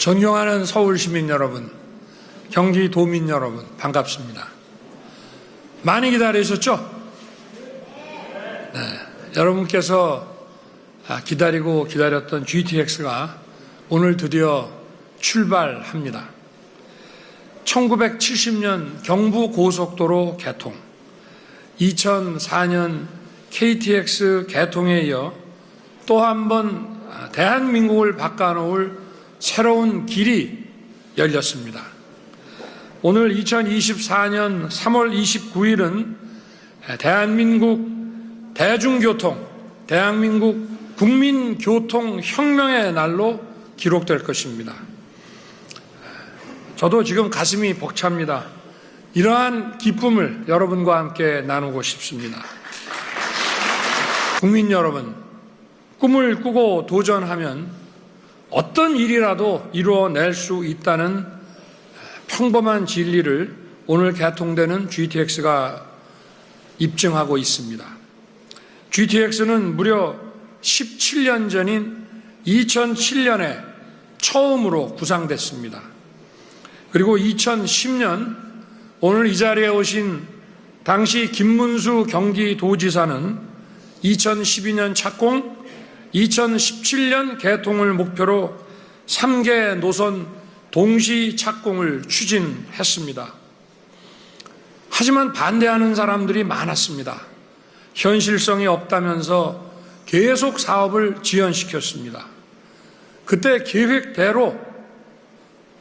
존경하는 서울 시민 여러분, 경기 도민 여러분, 반갑습니다. 많이 기다리셨죠? 네, 여러분께서 기다리고 기다렸던 GTX가 오늘 드디어 출발합니다. 1970년 경부고속도로 개통, 2004년 KTX 개통에 이어 또 한 번 대한민국을 바꿔놓을 새로운 길이 열렸습니다. 오늘 2024년 3월 29일은 대한민국 대중교통, 대한민국 국민교통혁명의 날로 기록될 것입니다. 저도 지금 가슴이 벅찹니다. 이러한 기쁨을 여러분과 함께 나누고 싶습니다. 국민 여러분, 꿈을 꾸고 도전하면 어떤 일이라도 이루어낼 수 있다는 평범한 진리를 오늘 개통되는 GTX가 입증하고 있습니다. GTX는 무려 17년 전인 2007년에 처음으로 구상됐습니다. 그리고 2010년 오늘 이 자리에 오신 당시 김문수 경기도지사는 2012년 착공, 2017년 개통을 목표로 3개 노선 동시 착공을 추진했습니다. 하지만 반대하는 사람들이 많았습니다. 현실성이 없다면서 계속 사업을 지연시켰습니다. 그때 계획대로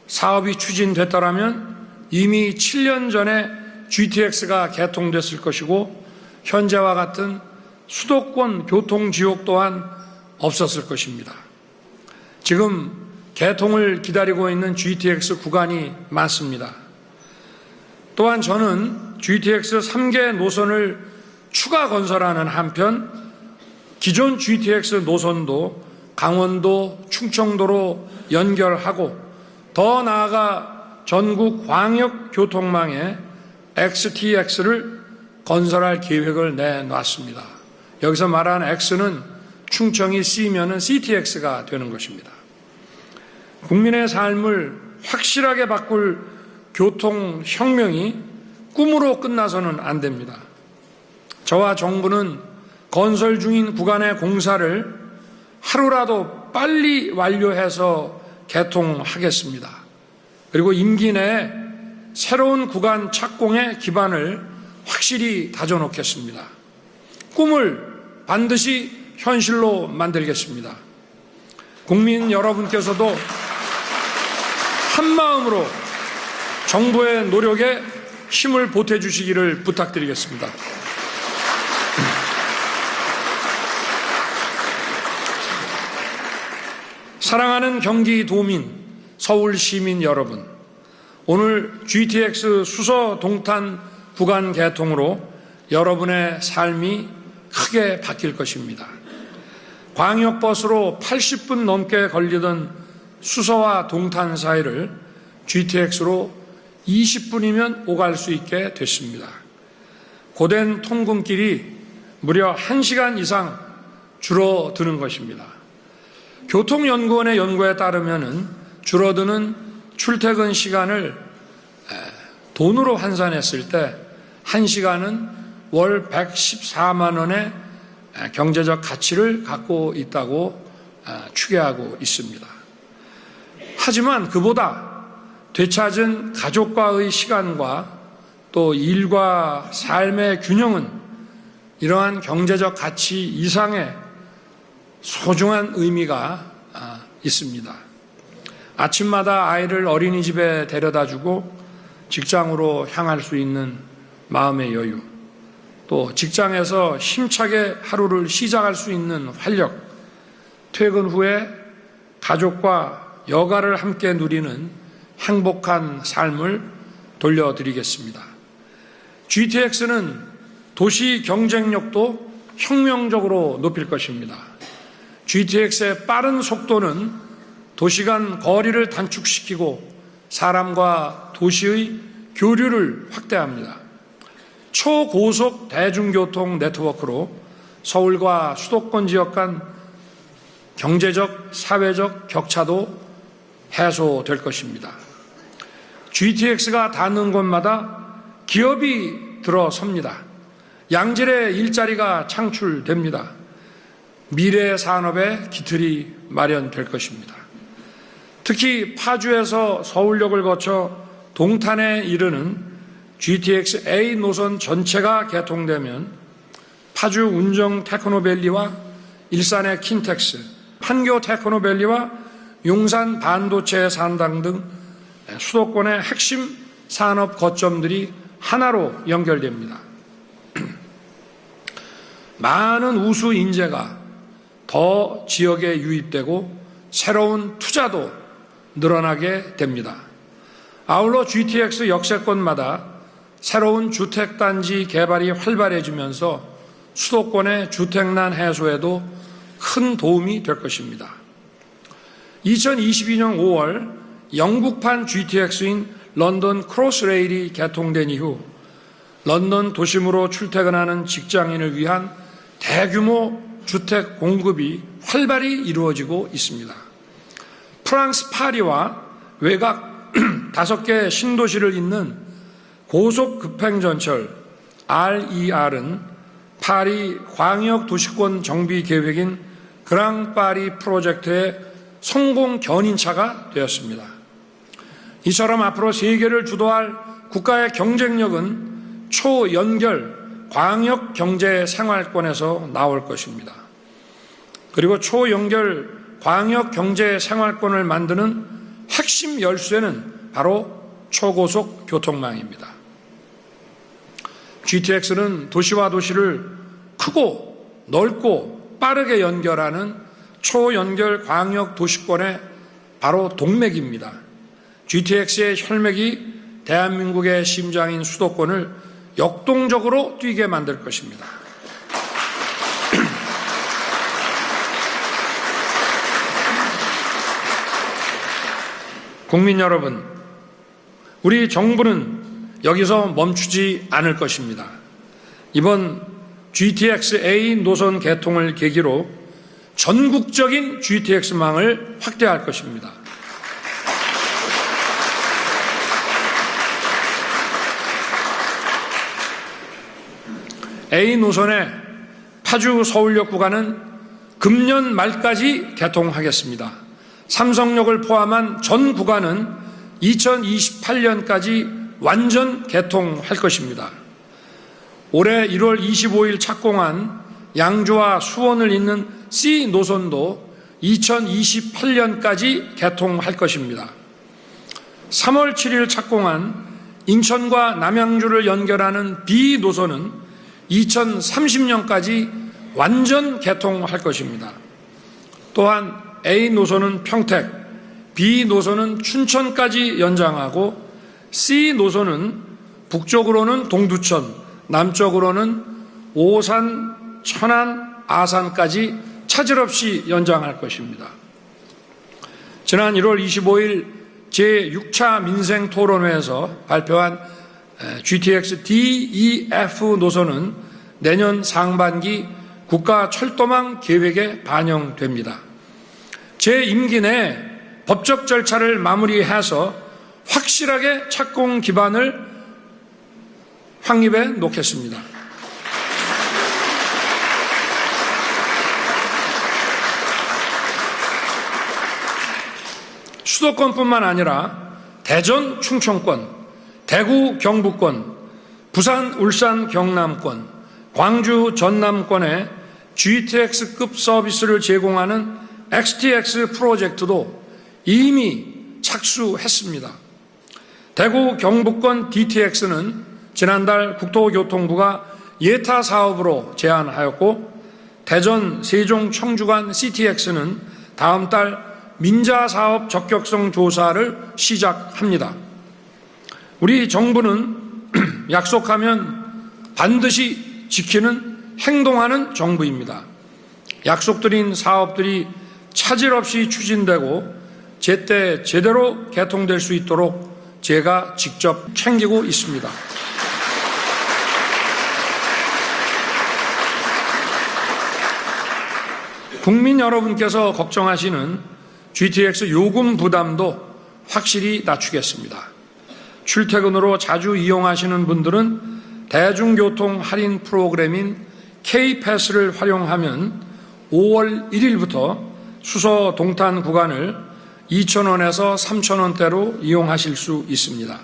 사업이 추진됐더라면 이미 7년 전에 GTX가 개통됐을 것이고 현재와 같은 수도권 교통지옥 또한 없었을 것입니다. 지금 개통을 기다리고 있는 GTX 구간이 많습니다. 또한 저는 GTX 3개 노선을 추가 건설하는 한편 기존 GTX 노선도 강원도, 충청도로 연결하고 더 나아가 전국 광역교통망에 XTX를 건설할 계획을 내놨습니다. 여기서 말하는 X는 충청이 C면은 CTX가 되는 것입니다. 국민의 삶을 확실하게 바꿀 교통혁명이 꿈으로 끝나서는 안 됩니다. 저와 정부는 건설 중인 구간의 공사를 하루라도 빨리 완료해서 개통하겠습니다. 그리고 임기 내에 새로운 구간 착공의 기반을 확실히 다져놓겠습니다. 꿈을 반드시 현실로 만들겠습니다. 국민 여러분께서도 한마음으로 정부의 노력에 힘을 보태주시기를 부탁드리겠습니다. 사랑하는 경기도민, 서울 시민 여러분, 오늘 GTX 수서 동탄 구간 개통으로 여러분의 삶이 크게 바뀔 것입니다. 광역버스로 80분 넘게 걸리던 수서와 동탄 사이를 GTX로 20분이면 오갈 수 있게 됐습니다. 고된 통근길이 무려 1시간 이상 줄어드는 것입니다. 교통연구원의 연구에 따르면 줄어드는 출퇴근 시간을 돈으로 환산했을 때 1시간은 월 114만 원의 경제적 가치를 갖고 있다고 추계하고 있습니다. 하지만 그보다 되찾은 가족과의 시간과 또 일과 삶의 균형은 이러한 경제적 가치 이상의 소중한 의미가 있습니다. 아침마다 아이를 어린이집에 데려다주고 직장으로 향할 수 있는 마음의 여유, 또 직장에서 힘차게 하루를 시작할 수 있는 활력, 퇴근 후에 가족과 여가를 함께 누리는 행복한 삶을 돌려드리겠습니다. GTX는 도시 경쟁력도 혁명적으로 높일 것입니다. GTX의 빠른 속도는 도시 간 거리를 단축시키고 사람과 도시의 교류를 확대합니다. 초고속 대중교통 네트워크로 서울과 수도권 지역 간 경제적, 사회적 격차도 해소될 것입니다. GTX가 닿는 곳마다 기업이 들어섭니다. 양질의 일자리가 창출됩니다. 미래 산업의 기틀이 마련될 것입니다. 특히 파주에서 서울역을 거쳐 동탄에 이르는 GTX A 노선 전체가 개통되면 파주 운정 테크노밸리와 일산의 킨텍스, 판교 테크노밸리와 용산 반도체 산당 등 수도권의 핵심 산업 거점들이 하나로 연결됩니다. 많은 우수 인재가 더 지역에 유입되고 새로운 투자도 늘어나게 됩니다. 아울러 GTX 역세권마다 새로운 주택단지 개발이 활발해지면서 수도권의 주택난 해소에도 큰 도움이 될 것입니다. 2022년 5월 영국판 GTX인 런던 크로스레일이 개통된 이후 런던 도심으로 출퇴근하는 직장인을 위한 대규모 주택 공급이 활발히 이루어지고 있습니다. 프랑스 파리와 외곽 5개 신도시를 잇는 고속 급행전철 RER은 파리 광역 도시권 정비 계획인 그랑파리 프로젝트의 성공 견인차가 되었습니다. 이처럼 앞으로 세계를 주도할 국가의 경쟁력은 초연결 광역 경제 생활권에서 나올 것입니다. 그리고 초연결 광역 경제 생활권을 만드는 핵심 열쇠는 바로 초고속 교통망입니다. GTX는 도시와 도시를 크고 넓고 빠르게 연결하는 초연결 광역 도시권의 바로 동맥입니다. GTX의 혈맥이 대한민국의 심장인 수도권을 역동적으로 뛰게 만들 것입니다. 국민 여러분, 우리 정부는 여기서 멈추지 않을 것입니다. 이번 GTX-A 노선 개통을 계기로 전국적인 GTX망을 확대할 것입니다. A 노선의 파주 서울역 구간은 금년 말까지 개통하겠습니다. 삼성역을 포함한 전 구간은 2028년까지 완전 개통할 것입니다. 올해 1월 25일 착공한 양주와 수원을 잇는 C 노선도 2028년까지 개통할 것입니다. 3월 7일 착공한 인천과 남양주를 연결하는 B 노선은 2030년까지 완전 개통할 것입니다. 또한 A 노선은 평택, B 노선은 춘천까지 연장하고 C 노선은 북쪽으로는 동두천, 남쪽으로는 오산, 천안, 아산까지 차질 없이 연장할 것입니다. 지난 1월 25일 제6차 민생토론회에서 발표한 GTX DEF 노선은 내년 상반기 국가철도망 계획에 반영됩니다. 제 임기 내 법적 절차를 마무리해서 확실하게 착공 기반을 확립해 놓겠습니다. 수도권뿐만 아니라 대전 충청권, 대구 경북권, 부산 울산 경남권, 광주 전남권에 GTX급 서비스를 제공하는 XTX 프로젝트도 이미 착수했습니다. 대구 경북권 DTX는 지난달 국토교통부가 예타 사업으로 제안하였고 대전 세종 청주 간 CTX는 다음 달 민자 사업 적격성 조사를 시작합니다. 우리 정부는 약속하면 반드시 지키는 행동하는 정부입니다. 약속드린 사업들이 차질 없이 추진되고 제때 제대로 개통될 수 있도록 제가 직접 챙기고 있습니다. 국민 여러분께서 걱정하시는 GTX 요금 부담도 확실히 낮추겠습니다. 출퇴근으로 자주 이용하시는 분들은 대중교통 할인 프로그램인 K패스를 활용하면 5월 1일부터 수서 동탄 구간을 2,000원에서 3,000원대로 이용하실 수 있습니다.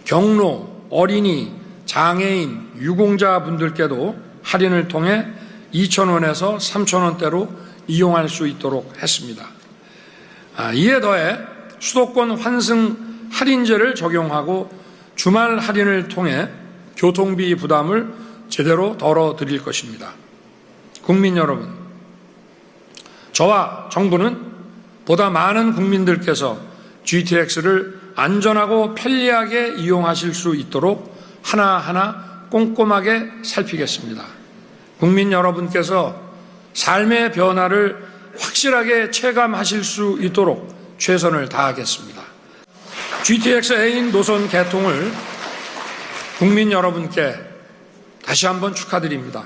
경로, 어린이, 장애인, 유공자 분들께도 할인을 통해 2,000원에서 3,000원대로 이용할 수 있도록 했습니다. 이에 더해 수도권 환승 할인제를 적용하고 주말 할인을 통해 교통비 부담을 제대로 덜어드릴 것입니다. 국민 여러분, 저와 정부는 보다 많은 국민들께서 GTX를 안전하고 편리하게 이용하실 수 있도록 하나하나 꼼꼼하게 살피겠습니다. 국민 여러분께서 삶의 변화를 확실하게 체감하실 수 있도록 최선을 다하겠습니다. GTX A인 노선 개통을 국민 여러분께 다시 한번 축하드립니다.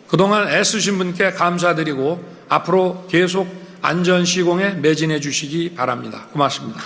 그동안 애쓰신 분께 감사드리고 앞으로 계속 안전 시공에 매진해 주시기 바랍니다. 고맙습니다.